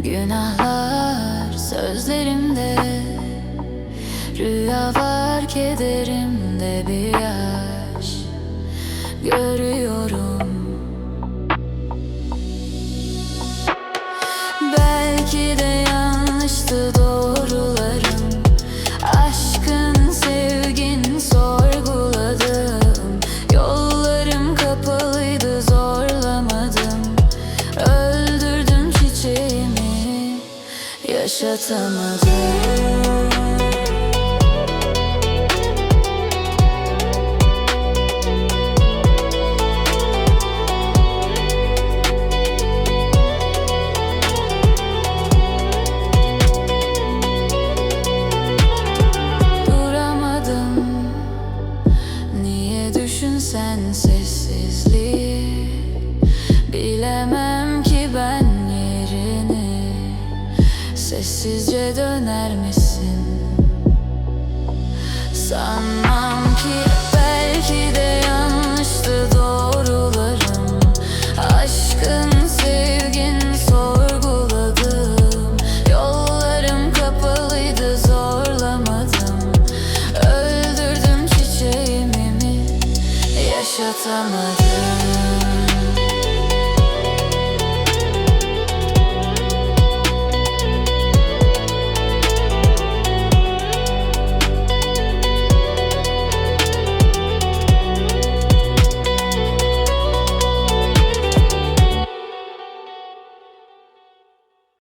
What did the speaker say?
Günahlar sözlerimde, rüya var kederimde, bir yaş görüyorum. Belki de yanlıştı doğrularım, aşkın sevgin sorguladım. Yollarım kapalıydı, zorlamadım. Öldürdüm çiçeğimi, yaşatamadım. Sen sessizliği, bilemem ki ben yerini. Sessizce döner misin? Sanmam ki, belki de yanlıştı doğrularım. Aşkın sevgin sorguladım. Yollarım kapalıydı, zorlamadım. Öldürdüm çiçeğimi, yaşatamadım.